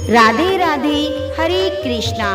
राधे राधे, हरे कृष्णा।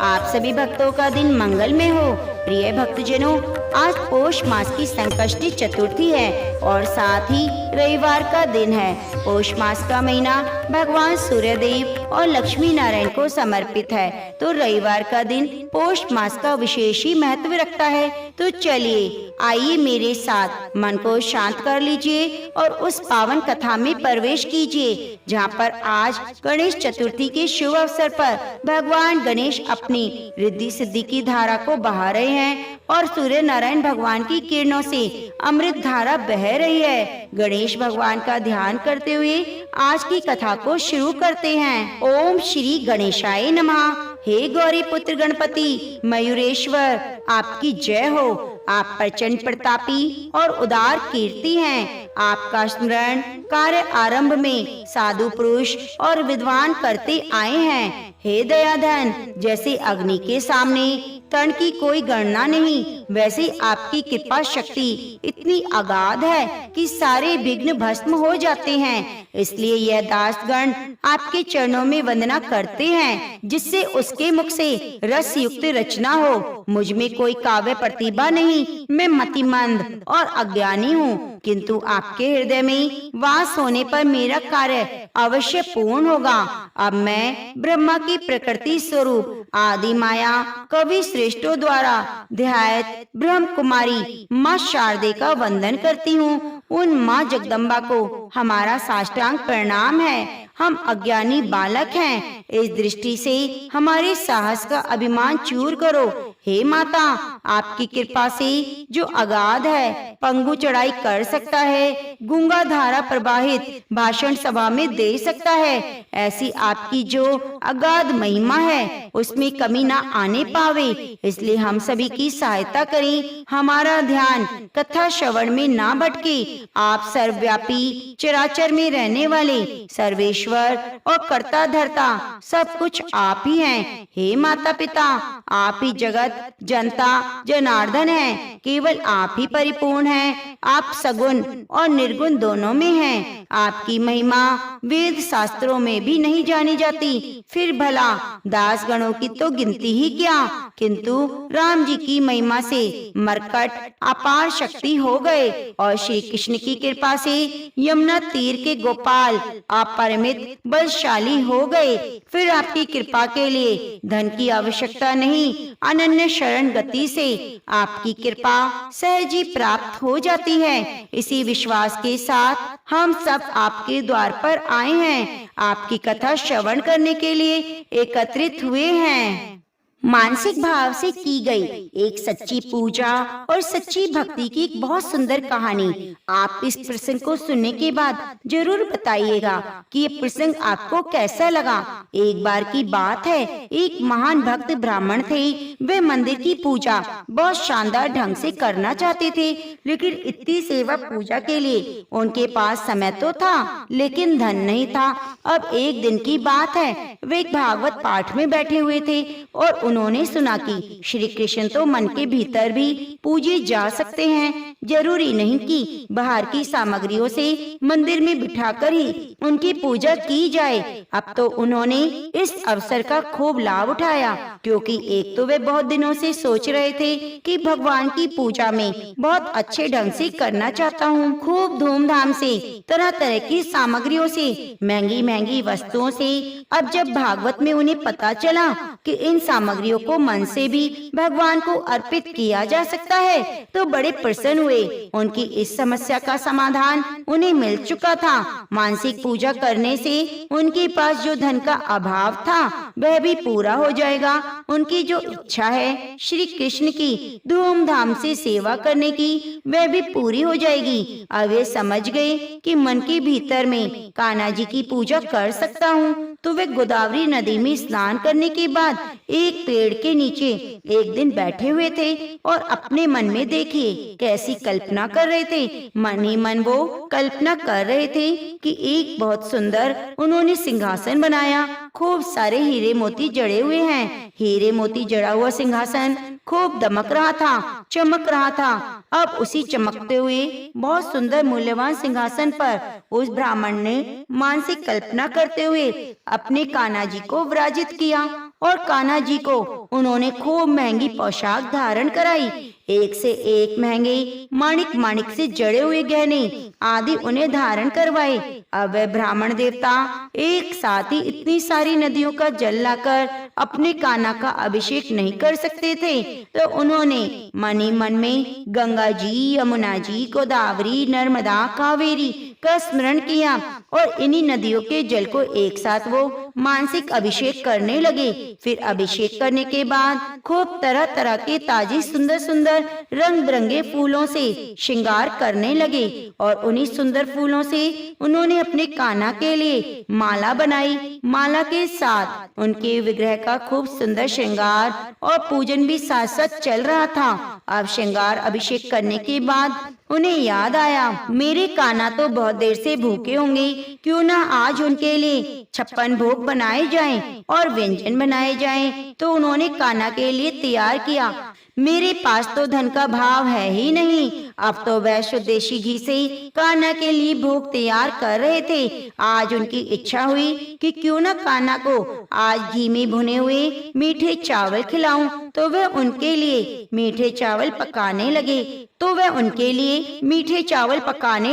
आप सभी भक्तों का दिन मंगलमय हो। प्रिय भक्तजनों, आज पौष मास की संकष्टी चतुर्थी है और साथ ही रविवार का दिन है। पौष मास का महीना भगवान सूर्यदेव और लक्ष्मी नारायण को समर्पित है, तो रविवार का दिन पौष मास का विशेष ही महत्व रखता है। तो चलिए, आइए मेरे साथ मन को शांत कर लीजिए और उस पावन कथा में प्रवेश कीजिए, जहाँ पर आज गणेश चतुर्थी के शुभ अवसर पर भगवान गणेश अपनी रिद्धि सिद्धि की धारा को बहा रहे हैं और सूर्य नारायण भगवान की किरणों से अमृत धारा बह रही है। गणेश भगवान का ध्यान करते हुए आज की कथा को शुरू करते हैं। ओम श्री गणेशाय नमः। हे गौरी पुत्र गणपति मयूरेश्वर, आपकी जय हो। आप प्रचंड प्रतापी और उदार कीर्ति हैं। आपका स्मरण कार्य आरंभ में साधु पुरुष और विद्वान करते आए हैं। हे दयाधन, जैसे अग्नि के सामने तन की कोई गणना नहीं, वैसे आपकी कृपा शक्ति इतनी अगाध है कि सारे विघ्न भस्म हो जाते हैं। इसलिए यह दासगण आपके चरणों में वंदना करते हैं, जिससे उसके मुख से रस युक्त रचना हो। मुझ में कोई काव्य प्रतिभा नहीं, मैं मतिमंद और अज्ञानी हूँ, किंतु आपके हृदय में वास होने पर मेरा कार्य अवश्य पूर्ण होगा। अब मैं ब्रह्मा की प्रकृति स्वरूप आदि माया कवि श्रेष्ठों द्वारा ध्यायत ब्रह्म कुमारी माँ शारदे का वंदन करती हूँ। उन माँ जगदम्बा को हमारा साष्टांग प्रणाम है। हम अज्ञानी बालक हैं, इस दृष्टि से हमारे साहस का अभिमान चूर करो। हे माता, आपकी कृपा से जो अगाध है पंगु चढ़ाई कर सकता है, गूंगा धारा प्रवाहित भाषण सभा में दे सकता है, ऐसी आपकी जो अगाध महिमा है उसमें कमी ना आने पावे। इसलिए हम सभी की सहायता करें, हमारा ध्यान कथा श्रवण में ना भटके। आप सर्वव्यापी चराचर में रहने वाले सर्वेश्वर और कर्ता धर्ता सब कुछ आप ही हैं। हे माता पिता, आप ही जगत जनता जनार्दन हैं। केवल आप ही परिपूर्ण हैं। आप सगुण और निर्गुण दोनों में हैं। आपकी महिमा वेद शास्त्रों में भी नहीं जानी जाती, फिर भला दास गणों की तो गिनती ही क्या। किंतु राम जी की महिमा से मरकट अपार शक्ति हो गए और श्री कृष्ण की कृपा से यमुना तीर के गोपाल अपरिमित बलशाली हो गए। फिर आपकी कृपा के लिए धन की आवश्यकता नहीं, अनन्य शरण गति से आपकी कृपा सहज ही प्राप्त हो जाती है। इसी विश्वास के साथ हम सब आपके द्वार पर आए हैं, आपकी कथा श्रवण करने के लिए एकत्रित हुए हैं। मानसिक भाव से की गई एक सच्ची पूजा और सच्ची भक्ति की एक बहुत सुंदर कहानी। आप इस प्रसंग को सुनने के बाद जरूर बताइएगा कि ये प्रसंग आपको कैसा लगा। एक बार की बात है, एक महान भक्त ब्राह्मण थे। वे मंदिर की पूजा बहुत शानदार ढंग से करना चाहते थे, लेकिन इतनी सेवा पूजा के लिए उनके पास समय तो था, लेकिन धन नहीं था। अब एक दिन की बात है, वे एक भागवत पाठ में बैठे हुए थे और उन्होंने सुना कि श्री कृष्ण तो मन के भीतर भी पूजे जा सकते हैं, जरूरी नहीं कि बाहर की सामग्रियों से मंदिर में बिठाकर ही उनकी पूजा की जाए। अब तो उन्होंने इस अवसर का खूब लाभ उठाया, क्योंकि एक तो वे बहुत दिनों से सोच रहे थे कि भगवान की पूजा में बहुत अच्छे ढंग से करना चाहता हूँ, खूब धूमधाम से, तरह तरह की सामग्रियों से, महंगी महंगी वस्तुओं से। अब जब भागवत में उन्हें पता चला कि इन सामग्रियों को मन से भी भगवान को अर्पित किया जा सकता है, तो बड़े प्रसन्न हुए। उनकी इस समस्या का समाधान उन्हें मिल चुका था। मानसिक पूजा करने से उनके पास जो धन का अभाव था वह भी पूरा हो जाएगा। उनकी जो इच्छा है श्री कृष्ण की धूमधाम से सेवा करने की, वह भी पूरी हो जाएगी। अब वे समझ गए कि मन के भीतर में कान्हा जी की पूजा कर सकता हूँ। तो वे गोदावरी नदी में स्नान करने के बाद एक पेड़ के नीचे एक दिन बैठे हुए थे और अपने मन में देखिए कैसी कल्पना कर रहे थे। मन ही मन वो कल्पना कर रहे थे कि एक बहुत सुंदर उन्होंने सिंहासन बनाया, खूब सारे हीरे मोती जड़े हुए हैं। हीरे मोती जड़ा हुआ सिंहासन खूब दमक रहा था चमक रहा था। अब उसी चमकते हुए बहुत सुंदर मूल्यवान सिंहासन पर उस ब्राह्मण ने मानसिक कल्पना करते हुए अपने कान्हा जी को विराजित किया और कान्हा जी को उन्होंने खूब महंगी पोशाक धारण कराई। एक से एक महंगे माणिक माणिक से जड़े हुए गहने आदि उन्हें धारण करवाए। अब वह ब्राह्मण देवता एक साथ ही इतनी सारी नदियों का जल लाकर अपने कान्हा का अभिषेक नहीं कर सकते थे, तो उन्होंने मन ही मन में गंगा जी, यमुना जी, गोदावरी, नर्मदा, कावेरी का स्मरण किया और इन्हीं नदियों के जल को एक साथ वो मानसिक अभिषेक करने लगे। फिर अभिषेक करने के बाद खूब तरह तरह के ताजे सुंदर सुंदर रंग बिरंगे फूलों से श्रृंगार करने लगे और उन्हीं सुंदर फूलों से उन्होंने अपने कान्हा के लिए माला बनाई। माला के साथ उनके विग्रह का खूब सुंदर श्रृंगार और पूजन भी साथ साथ चल रहा था। अब श्रृंगार अभिषेक करने के बाद उन्हें याद आया, मेरे कान्हा तो बहुत देर से भूखे होंगे, क्यों ना आज उनके लिए 56 भोग बनाए जाएं और व्यंजन बनाए जाएं। तो उन्होंने कान्हा के लिए तैयार किया। मेरे पास तो धन का भाव है ही नहीं। अब तो वह स्वदेशी घी से कान्हा के लिए भोग तैयार कर रहे थे। आज उनकी इच्छा हुई कि क्यों न कान्हा को आज घी में भुने हुए मीठे चावल खिलाऊं, तो वह उनके लिए मीठे चावल पकाने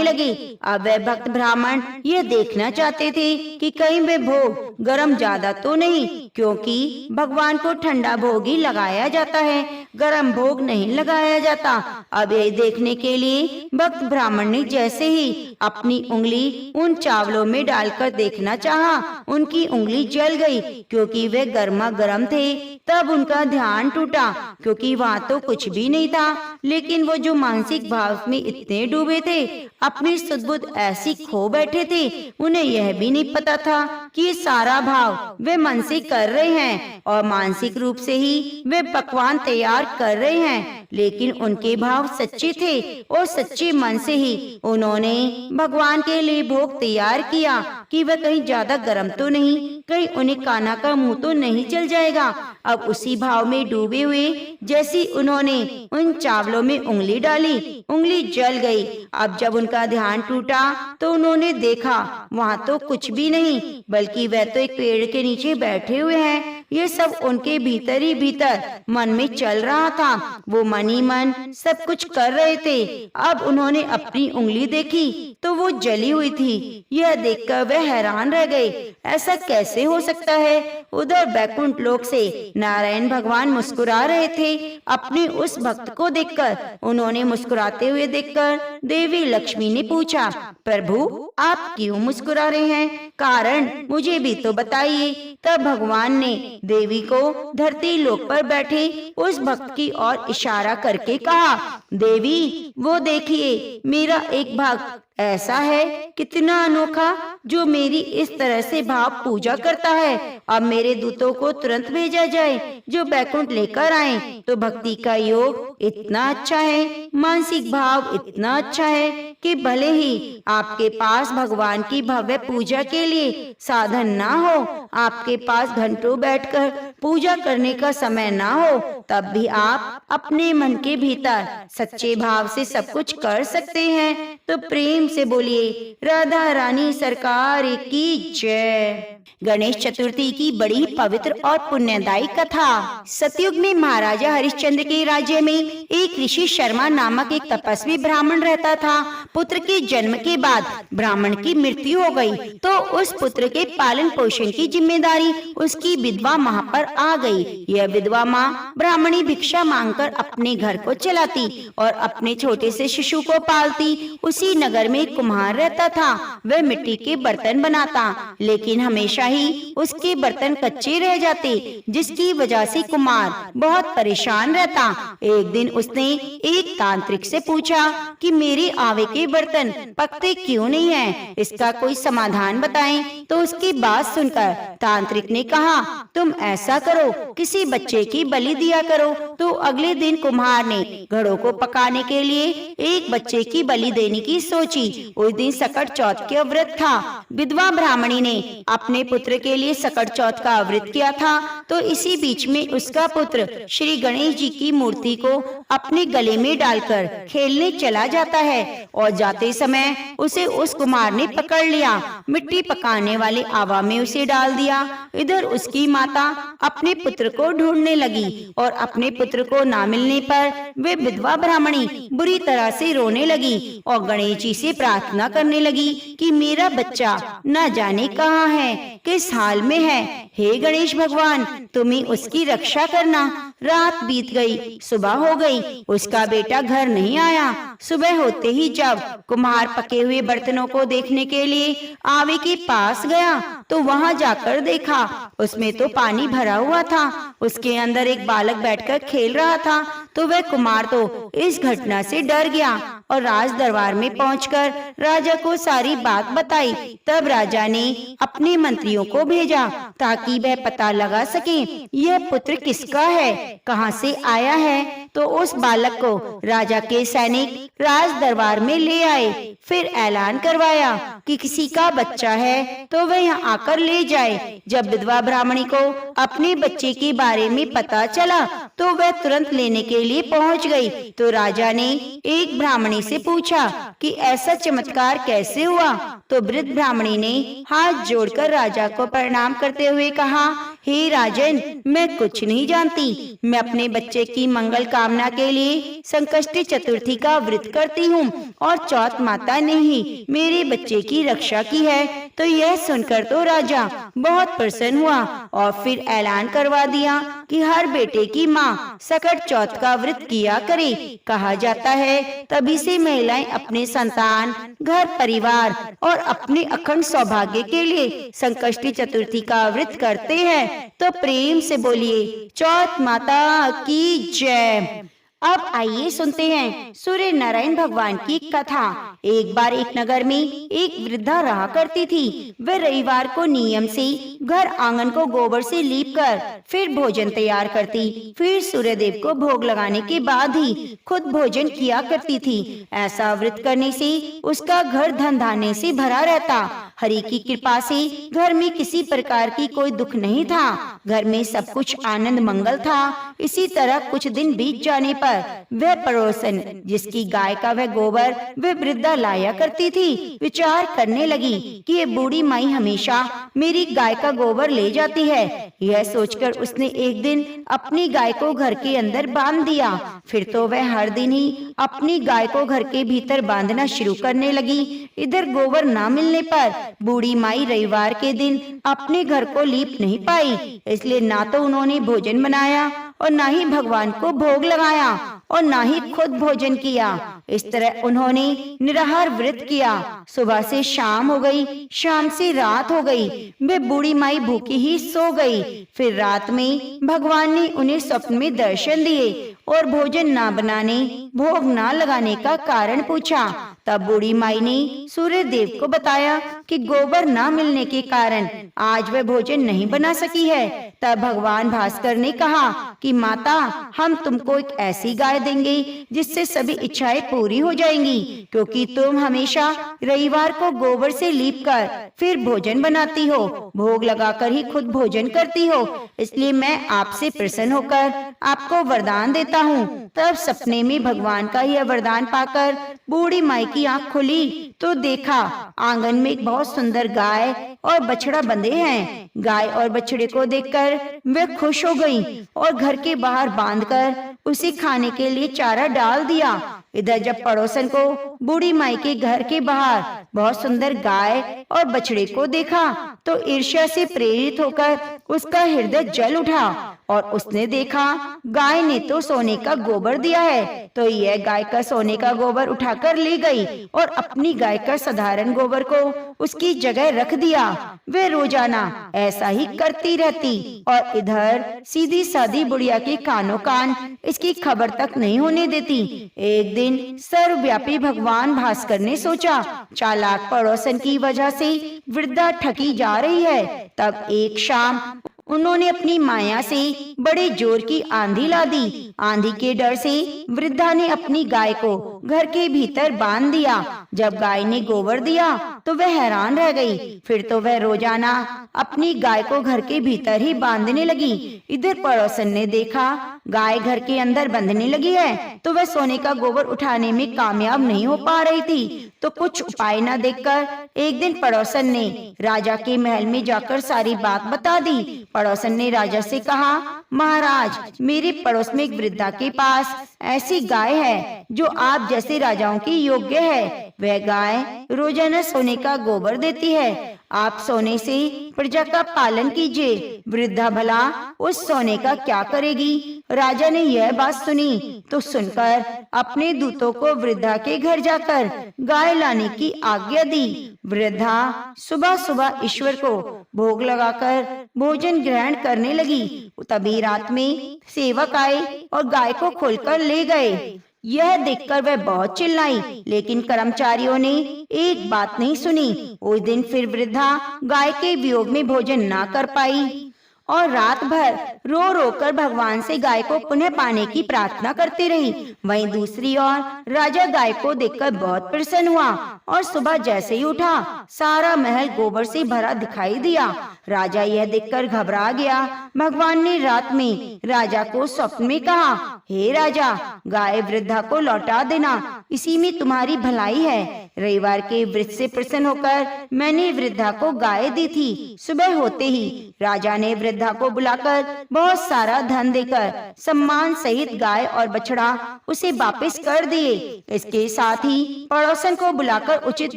लगे। अब वह भक्त ब्राह्मण यह देखना चाहते थे कि कहीं वे भोग गरम ज्यादा तो नहीं, क्योंकि भगवान को ठंडा भोग ही लगाया जाता है, गरम भोग नहीं लगाया जाता। अब ये देखने के लिए भक्त ब्राह्मण ने जैसे ही अपनी उंगली उन चावलों में डालकर देखना चाहा, उनकी उंगली जल गई, क्योंकि वे गर्मा गर्म थे। तब उनका ध्यान टूटा, क्योंकि वहाँ तो कुछ भी नहीं था, लेकिन वो जो मानसिक भाव में इतने डूबे थे, अपनी सुध-बुध ऐसी खो बैठे थे, उन्हें यह भी नहीं पता था कि ये सारा भाव वे मन से कर रहे हैं और मानसिक रूप से ही वे पकवान तैयार कर रहे हैं। लेकिन उनके भाव सच्चे थे और सच्चे मन से ही उन्होंने भगवान के लिए भोग तैयार किया कि वह कहीं ज्यादा गर्म तो नहीं, कहीं उन्हें कान्हा का मुंह तो नहीं जल जाएगा। अब उसी भाव में डूबे हुए जैसी उन्होंने उन चावलों में उंगली डाली, उंगली जल गई। अब जब उनका ध्यान टूटा तो उन्होंने देखा वहाँ तो कुछ भी नहीं, बल्कि वह तो एक पेड़ के नीचे बैठे हुए हैं। ये सब उनके भीतर ही भीतर मन में चल रहा था, वो मन ही मन सब कुछ कर रहे थे। अब उन्होंने अपनी उंगली देखी तो वो जली हुई थी। यह देखकर वह हैरान रह गए, ऐसा कैसे हो सकता है। उधर बैकुंठ लोक से नारायण भगवान मुस्कुरा रहे थे अपने उस भक्त को देखकर। उन्होंने मुस्कुराते हुए देखकर देवी लक्ष्मी ने पूछा, प्रभु आप क्यों मुस्कुरा रहे हैं, कारण मुझे भी तो बताइए। तब भगवान ने देवी को धरती लोक पर बैठे उस भक्त की ओर इशारा करके कहा, देवी वो देखिए मेरा एक भक्त ऐसा है कितना अनोखा, जो मेरी इस तरह से भाव पूजा करता है। अब मेरे दूतों को तुरंत भेजा जाए जो बैकुंठ लेकर आए। तो भक्ति का योग इतना अच्छा है, मानसिक भाव इतना अच्छा है कि भले ही आपके पास भगवान की भव्य पूजा के लिए साधन ना हो, आपके पास घंटों बैठकर पूजा करने का समय ना हो, तब भी आप अपने मन के भीतर सच्चे भाव से सब कुछ कर सकते हैं। तो प्रेम से बोलिए राधा रानी सरकार की जय। गणेश चतुर्थी की बड़ी पवित्र और पुण्यदायी कथा। सतयुग में महाराजा हरिश्चंद्र के राज्य में एक ऋषि शर्मा नामक एक तपस्वी ब्राह्मण रहता था। पुत्र के जन्म के बाद ब्राह्मण की मृत्यु हो गई, तो उस पुत्र के पालन पोषण की जिम्मेदारी उसकी विधवा माँ पर आ गई। यह विधवा माँ ब्राह्मणी भिक्षा मांगकर अपने घर को चलाती और अपने छोटे से शिशु को पालती। उसी नगर में कुम्हार रहता था, वह मिट्टी के बर्तन बनाता, लेकिन हमेशा ही उसके बर्तन कच्चे रह जाते, जिसकी वजह से कुम्हार बहुत परेशान रहता। एक दिन उसने एक तांत्रिक से पूछा कि मेरे आवे के बर्तन पकते क्यों नहीं हैं, इसका कोई समाधान बताएं। तो उसकी बात सुनकर तांत्रिक ने कहा, तुम ऐसा करो, किसी बच्चे की बलि दिया करो। तो अगले दिन कुम्हार ने घड़ों को पकाने के लिए एक बच्चे की बलि देने की सोची। उस दिन सकट चौथ का व्रत था। विधवा ब्राह्मणी ने अपने पुत्र के लिए सकट चौथ का व्रत किया था। तो इसी बीच में उसका पुत्र श्री गणेश जी की मूर्ति को अपने गले में डालकर खेलने चला जाता है और जाते समय उसे उस कुम्हार ने पकड़ लिया, मिट्टी पकाने वाले आवा में उसे डाल दिया। इधर उसकी माता अपने पुत्र को ढूंढने लगी और अपने पुत्र को ना मिलने पर वे विधवा ब्राह्मणी बुरी तरह से रोने लगी और गणेश जी से प्रार्थना करने लगी कि मेरा बच्चा न जाने कहाँ है, किस हाल में है। हे गणेश भगवान, तुम ही उसकी रक्षा करना। रात बीत गई, सुबह हो गई, उसका बेटा घर नहीं आया। सुबह होते ही जब कुम्हार पके हुए बर्तनों को देखने के लिए आवे के पास गया तो वहां जाकर देखा उसमें तो पानी भरा हुआ था, उसके अंदर एक बालक बैठकर खेल रहा था। तो वह कुम्हार तो इस घटना से डर गया और राज दरबार में पहुंचकर राजा को सारी बात बताई। तब राजा ने अपने मंत्रियों को भेजा ताकि वह पता लगा सके यह पुत्र किसका है, कहां से आया है। तो उस बालक को राजा के सैनिक राज दरबार में ले आए, फिर ऐलान करवाया कि किसी का बच्चा है तो वह यहाँ आकर ले जाए। जब विधवा ब्राह्मणी को अपने बच्चे के बारे में पता चला तो वह तुरंत लेने के लिए पहुंच गई। तो राजा ने एक ब्राह्मणी से पूछा कि ऐसा चमत्कार कैसे हुआ। तो वृद्ध ब्राह्मणी ने हाथ जोड़कर राजा को प्रणाम करते हुए कहा, हे राजन, मैं कुछ नहीं जानती। मैं अपने बच्चे की मंगल कामना के लिए संकष्टी चतुर्थी का व्रत करती हूँ और चौथ माता ने ही मेरे बच्चे की रक्षा की है। तो यह सुनकर तो राजा बहुत प्रसन्न हुआ और फिर ऐलान करवा दिया कि हर बेटे की माँ सकट चौथ का व्रत किया करे। कहा जाता है तभी से महिलाएं अपने संतान, घर परिवार और अपने अखंड सौभाग्य के लिए संकष्टी चतुर्थी का व्रत करते हैं। तो प्रेम से बोलिए चौथ माता की जय। अब आइए सुनते हैं सूर्य नारायण भगवान की कथा। एक बार एक नगर में एक वृद्धा रहा करती थी। वह रविवार को नियम से घर आंगन को गोबर से लीप कर फिर भोजन तैयार करती, फिर सूर्यदेव को भोग लगाने के बाद ही खुद भोजन किया करती थी। ऐसा व्रत करने से उसका घर धन धान्य से भरा रहता। हरि की कृपा से घर में किसी प्रकार की कोई दुख नहीं था। घर में सब कुछ आनंद मंगल था। इसी तरह कुछ दिन बीत जाने पर वह पड़ोसन जिसकी गाय का वह गोबर वह वृद्धा लाया करती थी, विचार करने लगी कि ये बूढ़ी माई हमेशा मेरी गाय का गोबर ले जाती है। यह सोचकर उसने एक दिन अपनी गाय को घर के अंदर बांध दिया। फिर तो वह हर दिन ही अपनी गाय को घर के भीतर बांधना शुरू करने लगी। इधर गोबर न मिलने पर बूढ़ी माई रविवार के दिन अपने घर को लीप नहीं पाई, इसलिए ना तो उन्होंने भोजन बनाया और ना ही भगवान को भोग लगाया और ना ही खुद भोजन किया। इस तरह उन्होंने निराहार व्रत किया। सुबह से शाम हो गई, शाम से रात हो गई। वे बूढ़ी माई भूखी ही सो गई। फिर रात में भगवान ने उन्हें स्वप्न में दर्शन दिए और भोजन ना बनाने, भोग ना लगाने का कारण पूछा। तब बूढ़ी माई ने सूर्य देव को बताया कि गोबर ना मिलने के कारण आज वह भोजन नहीं बना सकी है। तब भगवान भास्कर ने कहा कि माता, हम तुमको एक ऐसी गाय देंगे जिससे सभी इच्छाएं पूरी हो जाएंगी, क्योंकि तुम हमेशा रविवार को गोबर से लीप कर फिर भोजन बनाती हो, भोग लगाकर ही खुद भोजन करती हो। इसलिए मैं आपसे प्रसन्न होकर आपको वरदान देता हूँ। तब सपने में भगवान का यह वरदान पाकर बूढ़ी माई की आंख खुली तो देखा आंगन में एक बहुत सुंदर गाय और बछड़ा बंधे हैं। गाय और बछड़े को देखकर वे खुश हो गईं और घर के बाहर बांधकर उसे खाने के लिए चारा डाल दिया। इधर जब पड़ोसन को बूढ़ी माई के घर के बाहर बहुत सुंदर गाय और बछड़े को देखा तो ईर्ष्या से प्रेरित होकर उसका हृदय जल उठा और उसने देखा गाय ने तो सोने का गोबर दिया है, तो यह गाय का सोने का गोबर उठाकर ले गई और अपनी गाय का साधारण गोबर को उसकी जगह रख दिया। वे रोजाना ऐसा ही करती रहती और इधर सीधी सादी बुढ़िया के कानों कान इसकी खबर तक नहीं होने देती। एक दिन सर्वव्यापी भगवान भास्कर ने सोचा चालाक पड़ोसन की वजह से वृद्धा ठगी जा रही है। तब एक शाम उन्होंने अपनी माया से बड़े जोर की आंधी ला दी। आंधी के डर से वृद्धा ने अपनी गाय को घर के भीतर बांध दिया। जब गाय ने गोबर दिया तो वह हैरान रह गई। फिर तो वह रोजाना अपनी गाय को घर के भीतर ही बांधने लगी। इधर पड़ोसन ने देखा गाय घर के अंदर बंधने लगी है, तो वह सोने का गोबर उठाने में कामयाब नहीं हो पा रही थी। तो कुछ उपाय न देखकर एक दिन पड़ोसन ने राजा के महल में जाकर सारी बात बता दी। पड़ोसन ने राजा से कहा, महाराज, मेरे पड़ोस में एक वृद्धा के पास ऐसी गाय है जो आप जैसे राजाओं की योग्य है। वह गाय रोजाना सोने का गोबर देती है। आप सोने से प्रजा का पालन कीजिए। वृद्धा भला उस सोने का क्या करेगी? राजा ने यह बात सुनी तो सुनकर अपने दूतों को वृद्धा के घर जाकर गाय लाने की आज्ञा दी। वृद्धा सुबह सुबह ईश्वर को भोग लगाकर भोजन ग्रहण करने लगी। तभी रात में सेवक आए और गाय को खोलकर ले गए। यह देखकर वह बहुत चिल्लाई, लेकिन कर्मचारियों ने एक बात नहीं सुनी। उस दिन फिर वृद्धा गाय के वियोग में भोजन ना कर पाई और रात भर रो रो कर भगवान से गाय को पुनः पाने की प्रार्थना करती रही। वहीं दूसरी ओर राजा गाय को देखकर बहुत प्रसन्न हुआ और सुबह जैसे ही उठा सारा महल गोबर से भरा दिखाई दिया। राजा यह देखकर घबरा गया। भगवान ने रात में राजा को स्वप्न में कहा, हे राजा, गाय वृद्धा को लौटा देना, इसी में तुम्हारी भलाई है। रविवार के व्रत से प्रसन्न होकर मैंने वृद्धा को गाय दी थी। सुबह होते ही राजा ने वृद्धा को बुलाकर बहुत सारा धन देकर सम्मान सहित गाय और बछड़ा उसे वापस कर दिए। इसके साथ ही पड़ोसन को बुलाकर उचित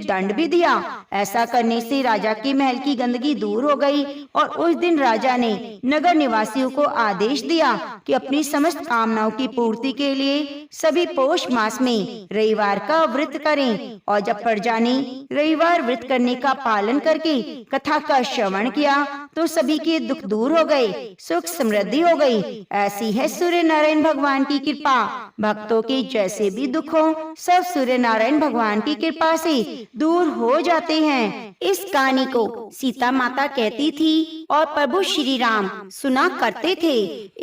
दंड भी दिया। ऐसा करने से राजा के महल की गंदगी दूर हो गई और उस दिन राजा ने नगर निवासियों को आदेश दिया कि अपनी समस्त कामनाओं की पूर्ति के लिए सभी पौष मास में रविवार का व्रत करें। और जब प्रजा ने रविवार व्रत करने का पालन करके कथा का श्रवण किया तो सभी के दुख दूर हो गए, सुख समृद्धि हो गई। ऐसी है सूर्य नारायण भगवान की कृपा। भक्तों के जैसे भी दुख हो सब सूर्य नारायण भगवान की कृपा से दूर हो जाते हैं। इस कहानी को सीता माता कहती थी और प्रभु श्री राम सुना करते थे।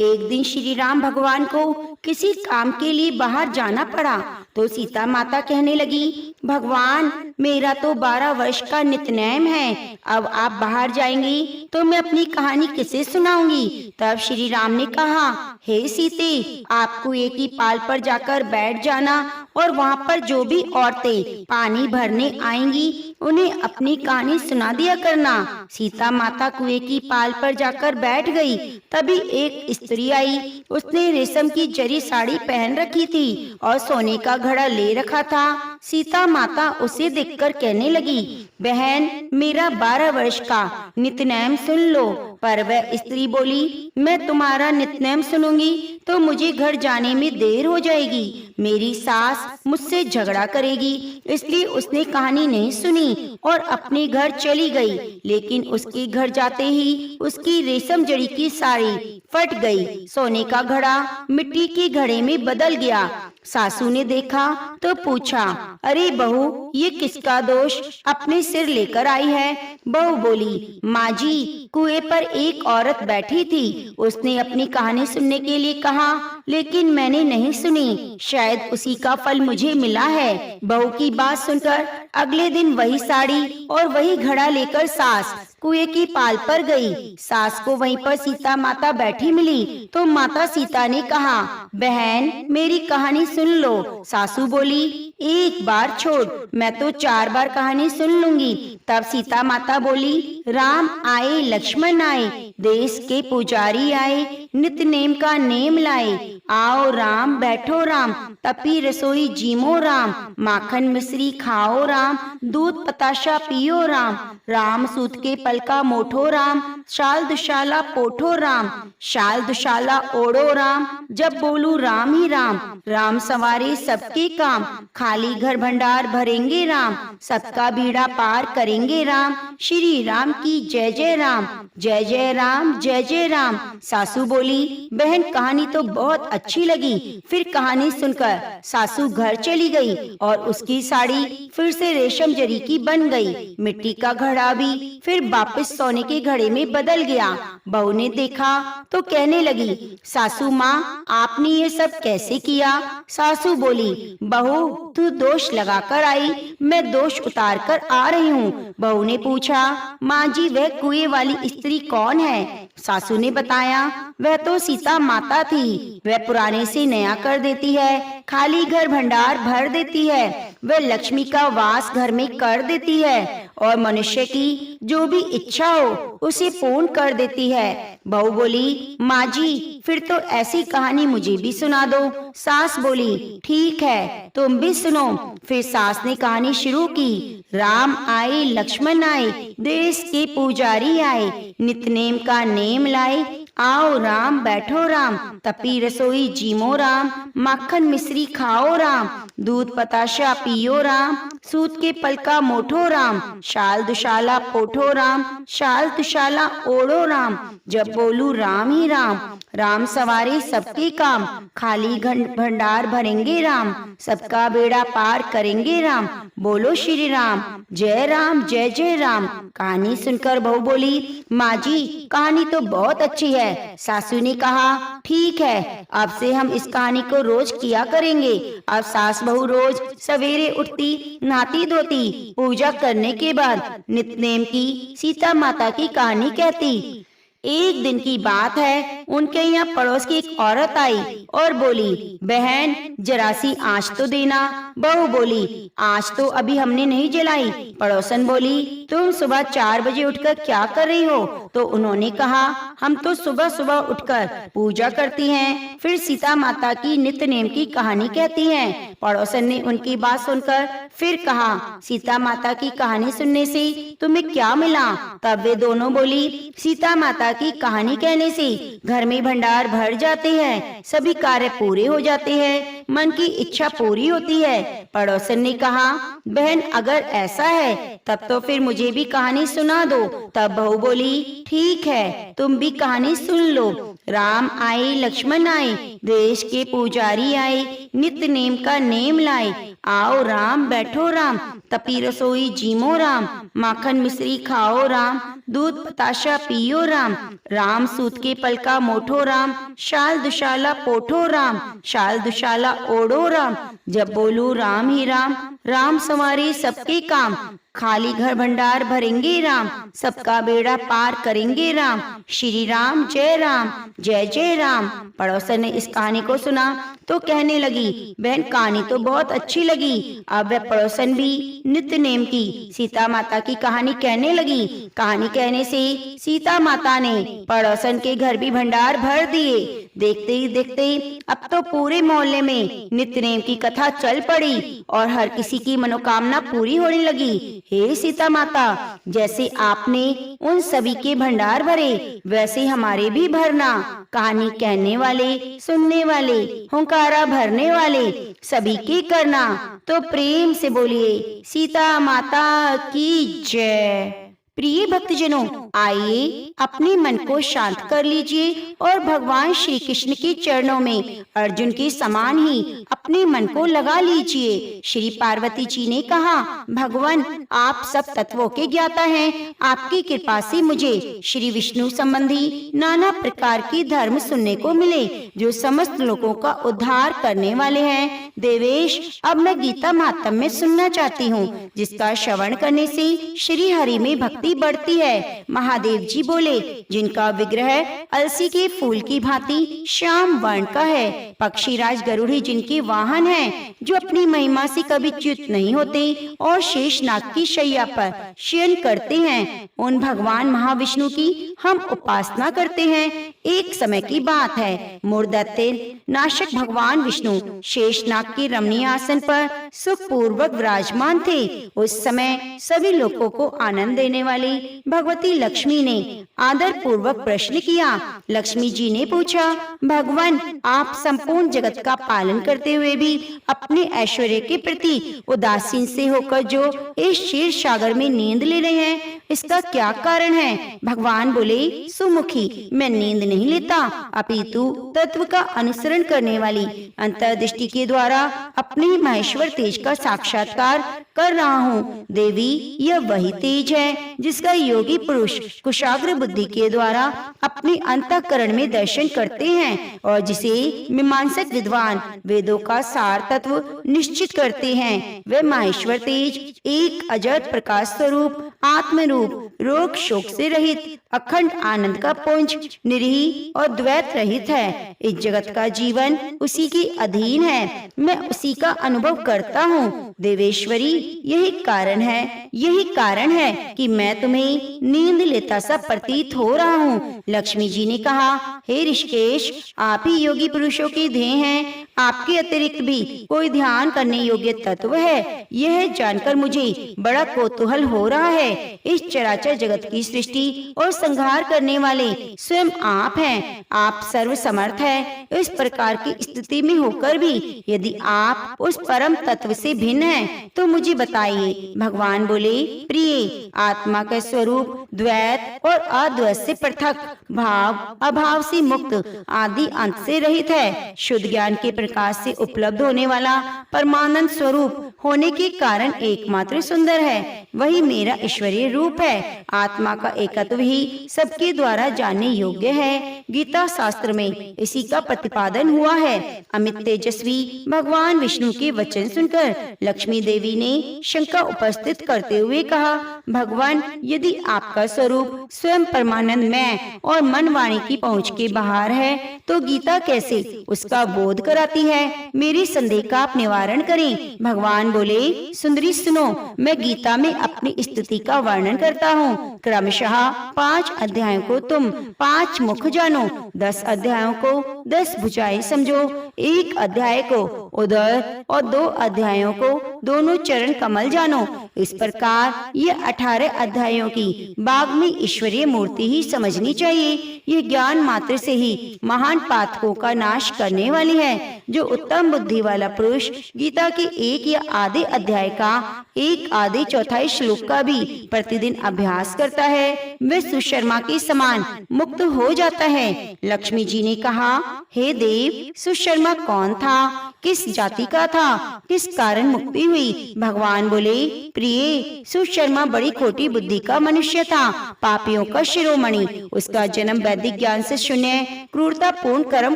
एक दिन श्री राम भगवान को किसी काम के लिए बाहर जाना पड़ा तो सीता माता कहने लगी, भगवान, मेरा तो 12 वर्ष का नित्यनेम है, अब आप बाहर जाएंगी तो मैं अपनी कहानी किसे सुनाऊंगी? तब श्री राम ने कहा, हे सीते, आप कुएं की पाल पर जाकर बैठ जाना और वहाँ पर जो भी औरतें पानी भरने आएंगी उन्हें अपनी कहानी सुना दिया करना। सीता माता कुएं की पाल पर जाकर बैठ गई। तभी एक स्त्री आई। उसने रेशम की जरी साड़ी पहन रखी थी और सोने का घड़ा ले रखा था। सीता माता उसे देखकर कहने लगी, बहन, मेरा 12 वर्ष का नित्यनेम सुन लो। पर वह स्त्री बोली, मैं तुम्हारा नित्यनेम सुनूंगी तो मुझे घर जाने में देर हो जाएगी, मेरी सास मुझसे झगड़ा करेगी। इसलिए उसने कहानी नहीं सुनी और अपने घर चली गई। लेकिन उसके घर जाते ही उसकी रेशम जड़ी की साड़ी फट गई। सोने का घड़ा मिट्टी के घड़े में बदल गया। सासू ने देखा तो पूछा, अरे बहू, ये किसका दोष अपने सिर लेकर आई है? बहू बोली, माँ जी, कुएं पर एक औरत बैठी थी। उसने अपनी कहानी सुनने के लिए कहा, लेकिन मैंने नहीं सुनी। शायद उसी का फल मुझे मिला है। बहू की बात सुनकर अगले दिन वही साड़ी और वही घड़ा लेकर सास कुएं की पाल पर गई। सास को वहीं पर सीता माता बैठी मिली तो माता सीता ने कहा, बहन, मेरी कहानी सुन लो। सासू बोली, एक बार छोड़, मैं तो 4 बार कहानी सुन लूंगी। तब सीता माता बोली, राम आए, लक्ष्मण आए, देश के पुजारी आए, नित्य नेम का नेम लाए। आओ राम, बैठो राम, तपी रसोई जीमो राम, माखन मिश्री खाओ राम, दूध पताशा पियो राम, राम सूत के पलका मोठो राम, शाल दुशाला पोठो राम, शाल दुशाला ओढ़ो राम, जब बोलू राम ही राम, राम सवारे सबके काम, खाली घर भंडार भरेंगे राम, सबका बीड़ा पार करेंगे राम, श्री राम की जय जय राम, जय जय राम, जय जय राम। सासू बोली, बहन कहानी तो बहुत अच्छी लगी। फिर कहानी सुनकर सासू घर चली गई और उसकी साड़ी फिर से रेशम जरी की बन गई। मिट्टी का घड़ा भी फिर वापस सोने के घड़े में बदल गया। बहू ने देखा तो कहने लगी, सासू माँ आपने ये सब कैसे किया? सासू बोली, बहू तू दोष लगा कर आई, मैं दोष उतार कर आ रही हूँ। बहू ने पूछा, माँ जी वह कुएं वाली स्त्री कौन है? सासू ने बताया, वह तो सीता माता थी। वह पुराने से नया कर देती है, खाली घर भंडार भर देती है, वह लक्ष्मी का वास घर में कर देती है और मनुष्य की जो भी इच्छा हो उसे पूर्ण कर देती है। बहू बोली, माँ जी फिर तो ऐसी कहानी मुझे भी सुना दो। सास बोली, ठीक है तुम भी सुनो। फिर सास ने कहानी शुरू की। राम आए लक्ष्मण आए, देश के पुजारी आए, नितनेम का नेम लाए, आओ राम बैठो राम, तपी रसोई जीमो राम, माखन मिश्री खाओ राम, दूध पताशा पियो राम, सूत के पलका मोठो राम, शाल दुशाला पोठो राम, शाल दुशाला ओढ़ो राम, जब बोलू राम ही राम, राम सवारे सबके काम, खाली भंडार भरेंगे राम, सबका बेड़ा पार करेंगे राम, बोलो श्री राम, जय राम, जय जय राम। कहानी सुनकर बहू बोली, माँ जी कहानी तो बहुत अच्छी है। सासू ने कहा, ठीक है अब से हम इस कहानी को रोज किया करेंगे। अब सास बहू रोज सवेरे उठती, नहाती धोती, पूजा करने के बाद नितनेम की सीता माता की कहानी कहती। एक दिन की बात है, उनके यहाँ पड़ोस की एक औरत आई और बोली, बहन जरा सी आँच तो देना। बहू बोली, आँच तो अभी हमने नहीं जलाई। पड़ोसन बोली, तुम सुबह 4 बजे उठकर क्या कर रही हो? तो उन्होंने कहा, हम तो सुबह सुबह उठकर पूजा करती हैं, फिर सीता माता की नित्य नेम की कहानी कहती हैं। पड़ोसन ने उनकी बात सुनकर फिर कहा, सीता माता की कहानी सुनने से तुम्हें क्या मिला? तब वे दोनों बोली, सीता माता की कहानी कहने से घर में भंडार भर जाते हैं, सभी कार्य पूरे हो जाते हैं, मन की इच्छा पूरी होती है। पड़ोसन ने कहा, बहन अगर ऐसा है तब तो फिर मुझे भी कहानी सुना दो। तब बहू बोली, ठीक है तुम भी कहानी सुन लो। राम आए लक्ष्मण आए, देश के पुजारी आए, नित्य नेम का नेम लाए, आओ राम बैठो राम, तपी रसोई जीमो राम, माखन मिश्री खाओ राम, दूध पताशा पियो राम, राम सूत के पलका मोठो राम, शाल दुशाला पोठो राम, शाल दुशाला ओढ़ो राम, जब बोलू राम ही राम, राम संवारे सबके काम, खाली घर भंडार भरेंगे राम, सबका बेड़ा पार करेंगे राम, श्री राम जय राम, जय जय राम। पड़ोसन ने इस कहानी को सुना तो कहने लगी, बहन कहानी तो बहुत अच्छी लगी। अब वह पड़ोसन भी नित्य नेम की सीता माता की कहानी कहने लगी। कहानी कहने से सीता माता ने पड़ोसन के घर भी भंडार भर दिए। देखते ही देखते अब तो पूरे मोहल्ले में नित्य नेम की कथा चल पड़ी और हर किसी की मनोकामना पूरी होने लगी। हे सीता माता, जैसे आपने उन सभी के भंडार भरे वैसे हमारे भी भरना। कहानी कहने वाले, सुनने वाले, हुंकारा भरने वाले सभी की करना। तो प्रेम से बोलिए सीता माता की जय। प्रिय भक्तजनों, आइए अपने मन को शांत कर लीजिए और भगवान श्री कृष्ण के चरणों में अर्जुन के समान ही अपने मन को लगा लीजिए। श्री पार्वती जी ने कहा, भगवान आप सब तत्वों के ज्ञाता हैं, आपकी कृपा से मुझे श्री विष्णु संबंधी नाना प्रकार के धर्म सुनने को मिले जो समस्त लोगों का उद्धार करने वाले हैं। देवेश, अब मैं गीता महात्म्य सुनना चाहती हूँ, जिसका श्रवण करने से श्री हरि में भक्ति बढ़ती है। महादेव जी बोले, जिनका विग्रह अलसी के फूल की भांति श्याम वर्ण का है, पक्षीराज गरुड़ी जिनके वाहन हैं, जो अपनी महिमा से कभी च्युत नहीं होते और शेषनाग की शैया पर शयन करते हैं, उन भगवान महाविष्णु की हम उपासना करते हैं। एक समय की बात है, मूर्धत्य नाशक भगवान विष्णु शेषनाग के रमणीय आसन पर सुखपूर्वक विराजमान थे। उस समय सभी लोगों को आनंद देने वाले वाली भगवती लक्ष्मी ने आदर पूर्वक प्रश्न किया। लक्ष्मी जी ने पूछा, भगवान, आप संपूर्ण जगत का पालन करते हुए भी अपने ऐश्वर्य के प्रति उदासीन से होकर जो इस क्षीर सागर में नींद ले रहे हैं, इसका क्या कारण है? भगवान बोले, सुमुखी, मैं नींद नहीं लेता, अपितु तत्व का अनुसरण करने वाली अंतर्दृष्टि के द्वारा अपने महेश्वर तेज का साक्षात्कार कर रहा हूँ। देवी, यह वही तेज है जिसका योगी पुरुष कुशाग्र बुद्धि के द्वारा अपने अंतःकरण में दर्शन करते हैं और जिसे मीमांसक विद्वान वेदों का सार तत्व निश्चित करते हैं। वह महेश्वर तेज एक अजर प्रकाश स्वरूप आत्म रूप, रोग शोक से रहित, अखंड आनंद का पुंज, निरीह और द्वैत रहित है। इस जगत का जीवन उसी के अधीन है, मैं उसी का अनुभव करता हूँ। देवेश्वरी, यही कारण है कि मैं तुम्हें नींद लेता सा प्रतीत हो रहा हूँ। लक्ष्मी जी ने कहा, हे ऋषिकेश, आप ही योगी पुरुषों के ध्येय हैं, आपके अतिरिक्त भी कोई ध्यान करने योग्य तत्व है, यह जानकर मुझे बड़ा कौतूहल हो रहा है। इस चराचर जगत की सृष्टि और संहार करने वाले स्वयं आप हैं, आप सर्व समर्थ हैं। इस प्रकार की स्थिति में होकर भी यदि आप उस परम तत्व से भिन्न हैं, तो मुझे बताइए। भगवान बोले, प्रिय, आत्मा का स्वरूप द्वैत और अद्वैत से पृथक, भाव अभाव से मुक्त, आदि अंत से रहित है। शुद्ध ज्ञान के प्रकाश से उपलब्ध होने वाला परमानंद स्वरूप होने के कारण एकमात्र सुंदर है, वही मेरा ईश्वरीय रूप है। आत्मा का एकत्व ही सबके द्वारा जानने योग्य है। गीता शास्त्र में इसी का प्रतिपादन हुआ है। अमित तेजस्वी भगवान विष्णु के वचन सुनकर लक्ष्मी देवी ने शंका उपस्थित करते हुए कहा, भगवान, यदि आपका स्वरूप स्वयं परमानंद मैं और मन वाणी की पहुँच के बाहर है, तो गीता कैसे उसका बोध कराती है? मेरे संदेह का आप निवारण करें। भगवान बोले, सुंदरी सुनो, मैं गीता में अपनी स्थिति का वर्णन करता हूँ। क्रमशः 5 अध्यायों को तुम 5 मुख जानो, 10 अध्यायों को 10 भुजाएं समझो, 1 अध्याय को उदर और 2 अध्यायों को दोनों चरण कमल जानो। इस प्रकार ये 18 अध्यायों की बाग में ईश्वरीय मूर्ति ही समझनी चाहिए। ये ज्ञान मात्र से ही महान पातकों का नाश करने वाली है। जो उत्तम बुद्धि वाला पुरुष गीता के 1 या आधे अध्याय का 1 आधे चौथाई श्लोक का भी प्रतिदिन अभ्यास करता है, वह सुशर्मा के समान मुक्त हो जाता है। लक्ष्मी जी ने कहा, हे देव, सुशर्मा कौन था? किस जाति का था? किस कारण मुक्ति हुई? भगवान बोले, प्रिय, सुशर्मा बड़ी खोटी बुद्धि का मनुष्य था, पापियों का शिरोमणि। उसका जन्म वैदिक ज्ञान से शून्य क्रूरता पूर्ण कर्म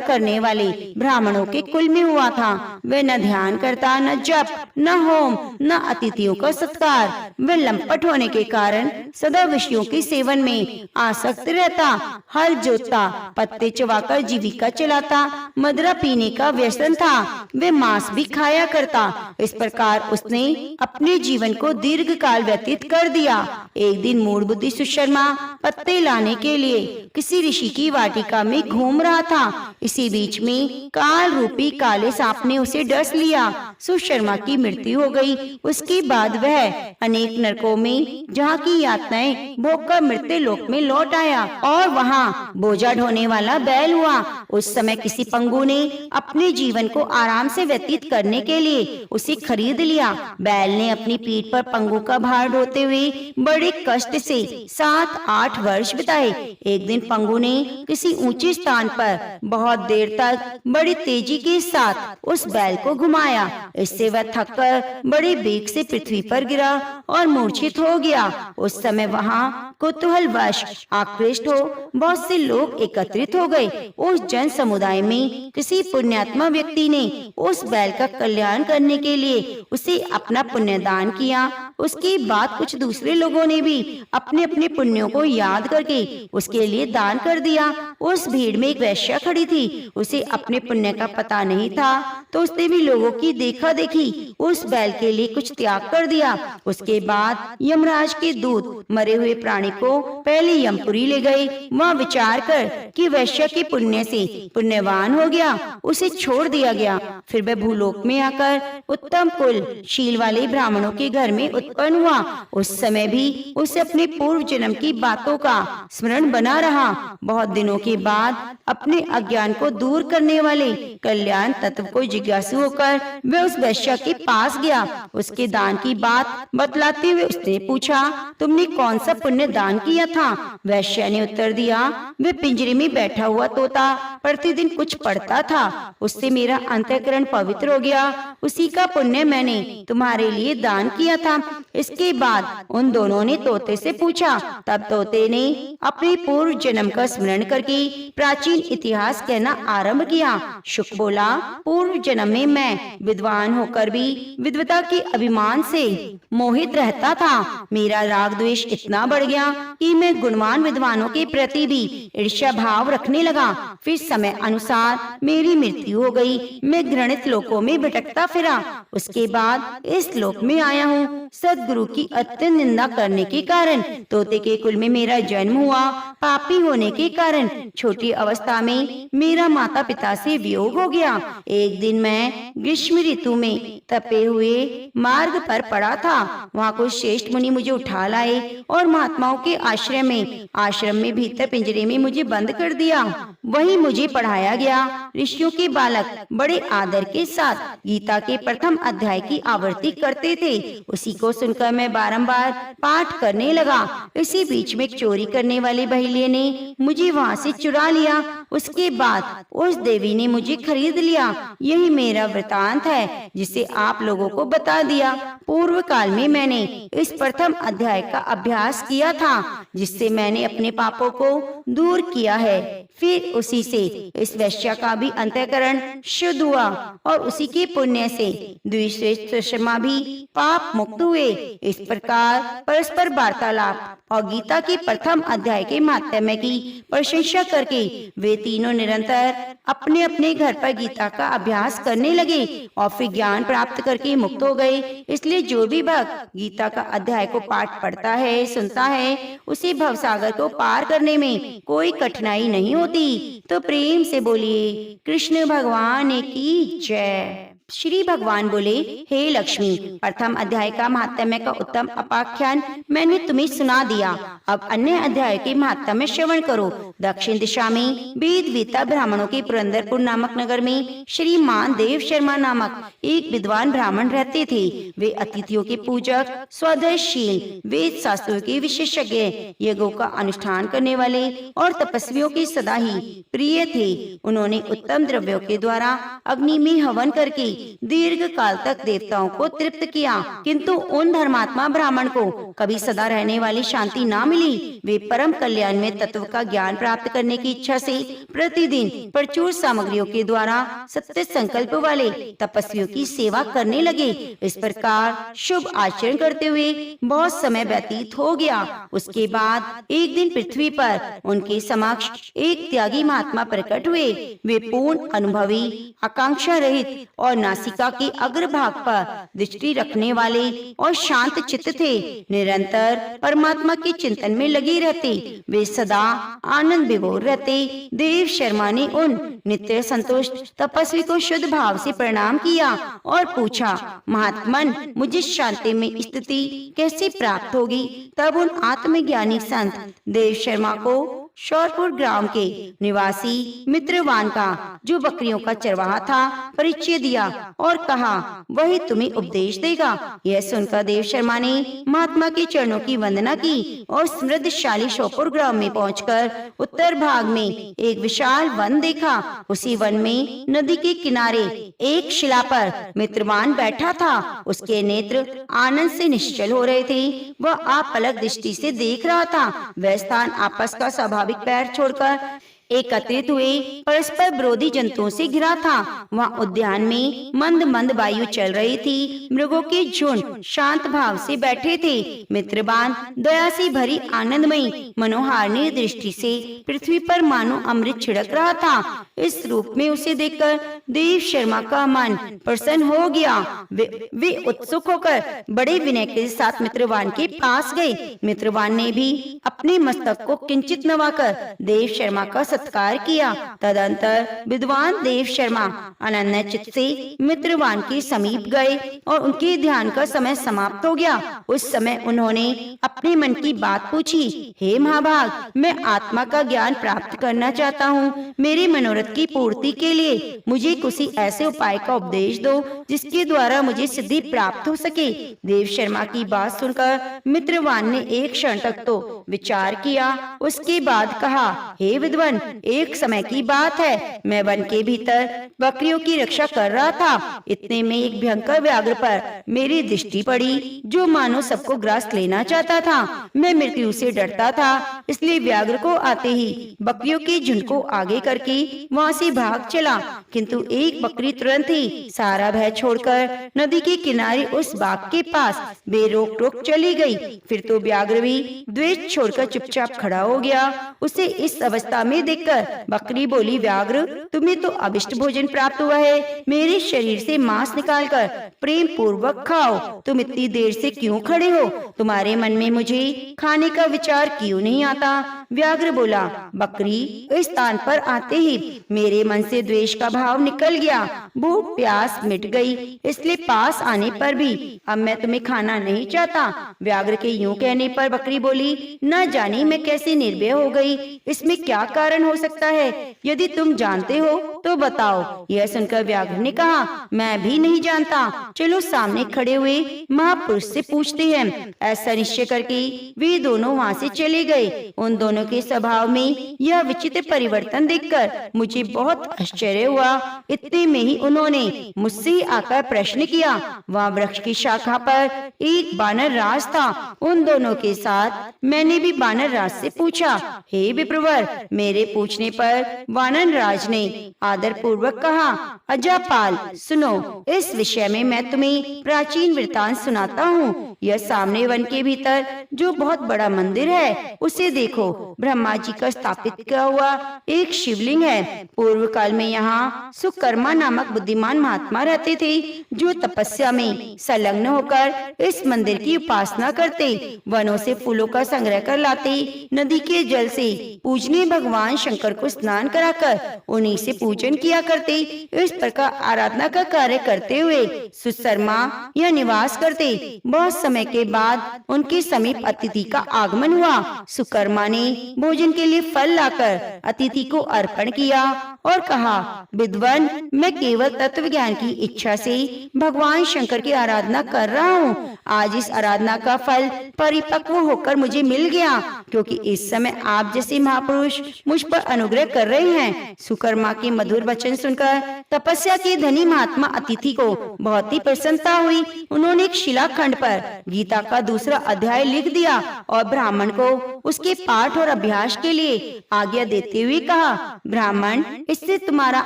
करने वाले ब्राह्मणों के कुल में हुआ था। वह न ध्यान करता, न जप, न होम, न अतिथियों का सत्कार। वह लंपट होने के कारण सदा विषयों के सेवन में आसक्त रहता, हल जोतता, पत्ते चबाकर जीविका चलाता, मदिरा पीने का व्यसन था। वह मांस भी खाया करता। इस प्रकार उसने अपने जीवन को दीर्घ काल व्यतीत कर दिया। एक दिन मूढ़ बुद्धि सुशर्मा पत्ते लाने के लिए किसी ऋषि की वाटिका में घूम रहा था। इसी बीच में काल रूपी काले सांप ने उसे डस लिया। सुशर्मा की मृत्यु हो गई। उसके बाद वह अनेक नरकों में जहाँ की यातनाएं भोग कर मृत्यु लोक में लौट आया और वहाँ बोझा ढोने वाला बैल हुआ। उस समय किसी पंगु ने अपने जीवन को आराम से व्यतीत करने के लिए उसे खरीद लिया। बैल ने अपनी पीठ पर पंगु का भार ढोते हुए बड़े कष्ट से 7-8 वर्ष बिताए। एक दिन पंगु ने किसी ऊंचे स्थान पर बहुत देर तक बड़ी तेजी के साथ उस बैल को घुमाया। इससे वह थककर बड़े बेग से पृथ्वी पर गिरा और मूर्छित हो गया। उस समय वहाँ कुतूहलवश आकृष्ट हो बहुत से लोग एकत्रित हो गए। उस जन समुदाय में किसी पुण्यात्मा व्यक्ति ने उस बैल का कल्याण करने के लिए उसे अपना पुण्य दान किया। उसके बाद कुछ दूसरे लोगों ने भी अपने अपने पुण्यों को याद करके उसके लिए दान कर दिया। उस भीड़ में एक वैश्या खड़ी थी। उसे अपने पुण्य का पता नहीं था, तो उसने भी लोगों की देखा देखी उस बैल के लिए कुछ त्याग कर दिया। उसके बाद यमराज के दूत मरे हुए प्राणी को पहले यमपुरी ले गए। वहाँ विचार कर कि वैश्य के पुण्य से पुण्यवान हो गया, उसे छोड़ दिया गया। फिर वह भूलोक में आकर उत्तम कुल शील वाले ब्राह्मणों के घर में उत्पन्न हुआ, उस समय भी उसे अपने पूर्व जन्म की बातों का स्मरण बना रहा। बहुत दिनों के बाद अपने अज्ञान को दूर करने वाले कल्याण तत्व को जिज्ञासु होकर वह उस वैश्या के पास गया। उसके दान की बात बतलाते हुए उसने पूछा, तुमने कौन सा पुण्य दान किया था? वैश्या ने उत्तर दिया, वह पिंजरे में बैठा हुआ तोता प्रतिदिन कुछ पढ़ता था, उससे मेरा अंतःकरण पवित्र हो गया, उसी का पुण्य मैंने तुम्हारे लिए दान किया था। इसके बाद उन दोनों ने तोते से पूछा। तब तोते ने अपने पूर्व जन्म का स्मरण करके प्राचीन इतिहास कहना आरंभ किया। शुक बोला, पूर्व जन्म में मैं विद्वान होकर भी विद्वता के अभिमान से मोहित रहता था। मेरा राग द्वेष इतना बढ़ गया कि मैं गुणवान विद्वानों के प्रति भी ईर्ष्या भाव रखने लगा। फिर समय अनुसार मेरी मृत्यु हो गई, मैं घृणित लोकों में भटकता फिरा। उसके बाद इस लोक में आया हूँ। सदगुरु की अत्यंत निंदा करने के कारण तोते के कुल में मेरा जन्म हुआ। पापी होने के कारण छोटी अवस्था में मेरा माता पिता से वियोग हो गया। एक दिन मैं ग्रीष्म ऋतु में तपे हुए मार्ग पर पड़ा था। वहाँ कुछ श्रेष्ठ मुनि मुझे उठा लाए और महात्माओं के आश्रम में भीतर पिंजरे में मुझे बंद कर दिया। वहीं मुझे पढ़ाया गया। ऋषियों के बालक बड़े आदर के साथ गीता के प्रथम अध्याय की आवृत्ति करते थे। उसी को सुनकर मैं बारंबार पाठ करने लगा। इसी बीच में चोरी करने वाले बहेलिये ने मुझे वहाँ से चुरा लिया। उसके बाद उस देवी ने मुझे खरीद लिया। यही मेरा वृतांत है जिसे आप लोगों को बता दिया। पूर्व काल में मैंने इस प्रथम अध्याय का अभ्यास किया था, जिससे मैंने अपने पापों को दूर किया है। फिर उसी से इस वैश्या का भी अंतःकरण शुद्ध हुआ और उसी के पुण्य से द्विश्रेष्ठ शर्मा भी पाप मुक्त हुए। इस प्रकार परस्पर वार्तालाप और गीता के प्रथम अध्याय के महात्म्य की प्रशंसा करके वे तीनों निरंतर अपने अपने घर पर गीता का अभ्यास करने लगे और फिर ज्ञान प्राप्त करके मुक्त हो गए। इसलिए जो भी भक्त गीता का अध्याय को पाठ पढ़ता है, सुनता है, उसे भवसागर को पार करने में कोई कठिनाई नहीं होती। तो प्रेम से बोलिए कृष्ण भगवान की जय। श्री भगवान बोले, हे लक्ष्मी, प्रथम अध्याय का महात्म्य का उत्तम उपाख्यान मैंने तुम्हें सुना दिया। अब अन्य अध्याय के महात्म्य श्रवण करो। दक्षिण दिशा में वेद वेता ब्राह्मणों के पुरंदरपुर नामक नगर में श्रीमान देव शर्मा नामक एक विद्वान ब्राह्मण रहते थे। वे अतिथियों के पूजक, स्वधर्मशील, वेद शास्त्रों के विशेषज्ञ, यज्ञों का अनुष्ठान करने वाले और तपस्वियों के सदा ही प्रिय थे। उन्होंने उत्तम द्रव्यों के द्वारा अग्नि में हवन करके दीर्घ काल तक देवताओं को तृप्त किया, किंतु उन धर्मात्मा ब्राह्मण को कभी सदा रहने वाली शांति ना मिली। वे परम कल्याण में तत्व का ज्ञान प्राप्त करने की इच्छा से प्रतिदिन प्रचुर सामग्रियों के द्वारा सत्य संकल्प वाले तपस्वियों की सेवा करने लगे। इस प्रकार शुभ आचरण करते हुए बहुत समय व्यतीत हो गया। उसके बाद एक दिन पृथ्वी पर उनके समक्ष एक त्यागी महात्मा प्रकट हुए। वे पूर्ण अनुभवी, आकांक्षा रहित और नासिका के अग्रभाग पर दृष्टि रखने वाले और शांत चित्त थे। निरंतर परमात्मा के चिंतन में लगे रहते। वे सदा आनंद विभोर रहते। देव शर्मा ने उन नित्य संतुष्ट तपस्वी को शुद्ध भाव से प्रणाम किया और पूछा, महात्मन, मुझे शांति में स्थिति कैसे प्राप्त होगी? तब उन आत्मज्ञानी संत देव शर्मा को शौरपुर ग्राम के निवासी मित्रवान का, जो बकरियों का चरवाहा था, परिचय दिया और कहा वही तुम्हें उपदेश देगा। यह सुनकर देव शर्मा ने महात्मा के चरणों की वंदना की और समृद्धशाली शौरपुर ग्राम में पहुंचकर उत्तर भाग में एक विशाल वन देखा। उसी वन में नदी के किनारे एक शिला पर मित्रवान बैठा था। उसके नेत्र आनंद से निश्चल हो रहे थे। वह आपलक दृष्टि से देख रहा था। वह स्थान आपस का स्वाभाविक पैर छोड़कर एकत्रित हुए परस्पर विरोधी जंतुओं से घिरा था। वहाँ उद्यान में मंद मंद वायु चल रही थी। मृगों के झुंड शांत भाव से बैठे थे। मित्रवान दया से भरी आनंदमयी मनोहारिणी दृष्टि से पृथ्वी पर मानो अमृत छिड़क रहा था। इस रूप में उसे देखकर देव शर्मा का मन प्रसन्न हो गया। वे उत्सुक होकर बड़े विनय के साथ मित्रवान के पास गए। मित्रवान ने भी अपने मस्तक को किंचित नवाकर देव शर्मा का सत्कार किया। तदंतर विद्वान देव शर्मा अनन्य चित्त से मित्रवान के समीप गए और उनके ध्यान का समय समाप्त हो गया। उस समय उन्होंने अपने मन की बात पूछी, हे महाभाग, मैं आत्मा का ज्ञान प्राप्त करना चाहता हूँ। मेरे मनोरथ की पूर्ति के लिए मुझे किसी ऐसे उपाय का उपदेश दो जिसके द्वारा मुझे सिद्धि प्राप्त हो सके। देव शर्मा की बात सुनकर मित्रवान ने एक क्षण तक तो विचार किया, उसके बाद कहा, हे विद्वान, एक समय की बात है, मैं वन के भीतर बकरियों की रक्षा कर रहा था। इतने में एक भयंकर व्याघ्र पर मेरी दृष्टि पड़ी जो मानो सबको ग्रास लेना चाहता था। मैं मृत्यु से डरता था, इसलिए व्याघ्र को आते ही बकरियों के झुंड को आगे करके वहाँ से भाग चला, किंतु एक बकरी तुरंत ही सारा भय छोड़कर नदी के किनारे उस बाग के पास बेरोक टोक चली गई। फिर तो व्याघ्र भी द्वेष छोड़कर चुपचाप खड़ा हो गया। उसे इस अवस्था में देखकर बकरी बोली, व्याघ्र, तुम्हें तो अभिष्ट भोजन प्राप्त हुआ है, मेरे शरीर से मांस निकालकर प्रेम पूर्वक खाओ। तुम इतनी देर से क्यों खड़े हो? तुम्हारे मन में मुझे खाने का विचार क्यों नहीं आता? व्याघ्र बोला, बकरी, इस स्थान पर आते ही मेरे मन से द्वेष का भाव निकल गया, भूख प्यास मिट गई, इसलिए पास आने पर भी अब मैं तुम्हें खाना नहीं चाहता। व्याघ्र के यूं कहने पर बकरी बोली, न जाने मैं कैसे निर्भय हो गई, इसमें क्या कारण हो सकता है? यदि तुम जानते हो तो बताओ। यह सुनकर व्याघ्र ने कहा, मैं भी नहीं जानता, चलो सामने खड़े हुए महापुरुष से पूछते हैं। ऐसा निश्चय करके वे दोनों वहाँ से चले गए। उन दोनों के स्वभाव में यह विचित्र परिवर्तन देखकर मुझे बहुत आश्चर्य हुआ। इतने में ही उन्होंने मुझसे आकर प्रश्न किया। वहाँ वृक्ष की शाखा पर एक बानर राज था। उन दोनों के साथ मैंने भी बानर राज से पूछा, हे विप्रवर। मेरे पूछने पर वानर राज ने आदर पूर्वक कहा, अजापाल, सुनो, इस विषय में मैं तुम्हें प्राचीन वृतांत सुनाता हूँ। यह सामने वन के भीतर जो बहुत बड़ा मंदिर है, उसे देखो। ब्रह्मा जी का स्थापित किया हुआ एक शिवलिंग है। पूर्व काल में यहाँ सुकर्मा नामक बुद्धिमान महात्मा रहते थे, जो तपस्या में संलग्न होकर इस मंदिर की उपासना करते। वनों से फूलों का संग्रह कर लाते, नदी के जल से पूजनीय भगवान शंकर को स्नान कराकर उन्हीं से पूजन किया करते। इस प्रकार आराधना का कार्य करते हुए सुशर्मा यह निवास करते। बहुत समय के बाद उनके समीप अतिथि का आगमन हुआ। सुकर्मा ने भोजन के लिए फल लाकर अतिथि को अर्पण किया और कहा, विद्वान, मैं केवल तत्व ज्ञान की इच्छा से भगवान शंकर की आराधना कर रहा हूँ। आज इस आराधना का फल परिपक्व होकर मुझे मिल गया, क्योंकि इस समय आप जैसे महापुरुष मुझ पर अनुग्रह कर रहे हैं। सुकर्मा के मधुर वचन सुनकर तपस्या के धनी महात्मा अतिथि को बहुत ही प्रसन्नता हुई। उन्होंने एक शिलाखंड पर गीता का दूसरा अध्याय लिख दिया और ब्राह्मण को उसके पाठ और अभ्यास के लिए आज्ञा देते हुए कहा, ब्राह्मण, इससे तुम्हारा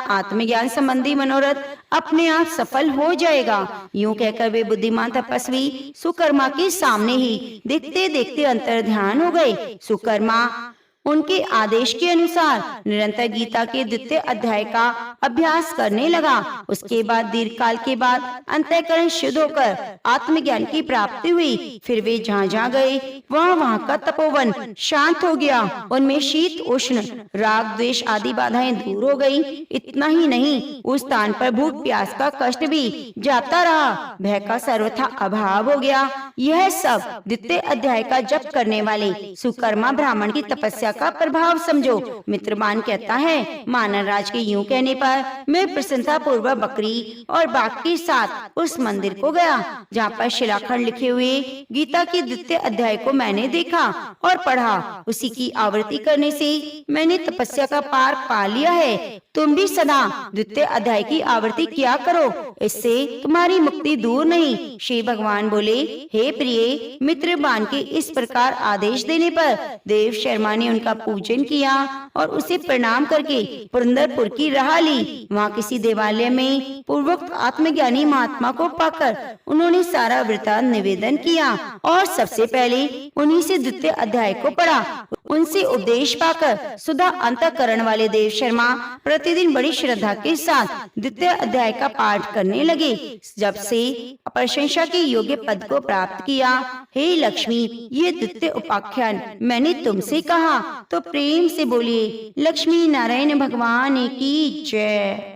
आत्मज्ञान संबंधी मनोरथ अपने आप सफल हो जाएगा। यूं कहकर वे बुद्धिमान तपस्वी सुकर्मा के सामने ही देखते देखते अंतर ध्यान हो गए। सुकर्मा उनके आदेश के अनुसार निरंतर गीता के द्वितीय अध्याय का अभ्यास करने लगा। उसके बाद दीर्घ काल के बाद अंतःकरण शुद्ध होकर आत्मज्ञान की प्राप्ति हुई। फिर वे जहाँ जहाँ गए वहाँ का तपोवन शांत हो गया। उनमें शीत उष्ण राग द्वेष आदि बाधाएं दूर हो गई। इतना ही नहीं, उस स्थान पर भूख प्यास का कष्ट भी जाता रहा। भय का सर्वथा अभाव हो गया। यह सब द्वितीय अध्याय का जप करने वाले सुकर्मा ब्राह्मण की तपस्या का प्रभाव समझो। मित्रवान कहता है, मानव राज के यूं कहने पर मैं प्रसन्नता पूर्वक बकरी और बाघ के साथ उस मंदिर को गया, जहाँ पर शिलाखंड लिखे हुए गीता के द्वितीय अध्याय को मैंने देखा और पढ़ा। उसी की आवृत्ति करने से मैंने तपस्या का पार पा लिया है। तुम भी सदा द्वितीय अध्याय की आवृत्ति किया करो, इससे तुम्हारी मुक्ति दूर नहीं। श्री भगवान बोले, हे प्रिय मित्रवान के इस प्रकार आदेश देने पर देव शर्मा ने उनका पूजन किया और उसे प्रणाम करके पुरंदरपुर की राह ली। वहाँ किसी देवालय में पूर्वोक्त आत्मज्ञानी महात्मा को पाकर उन्होंने सारा वृतांत निवेदन किया और सबसे पहले उन्हीं से द्वितीय अध्याय को पढ़ा। उनसे उपदेश पाकर सुधा अंतःकरण वाले देव शर्मा प्रतिदिन बड़ी श्रद्धा के साथ द्वितीय अध्याय का पाठ करने लगे। जब से प्रशंसा के योग्य पद को प्राप्त किया, हे लक्ष्मी, ये द्वितीय उपाख्यान मैंने तुमसे कहा, तो प्रेम से बोलिए लक्ष्मी नारायण भगवान की जय।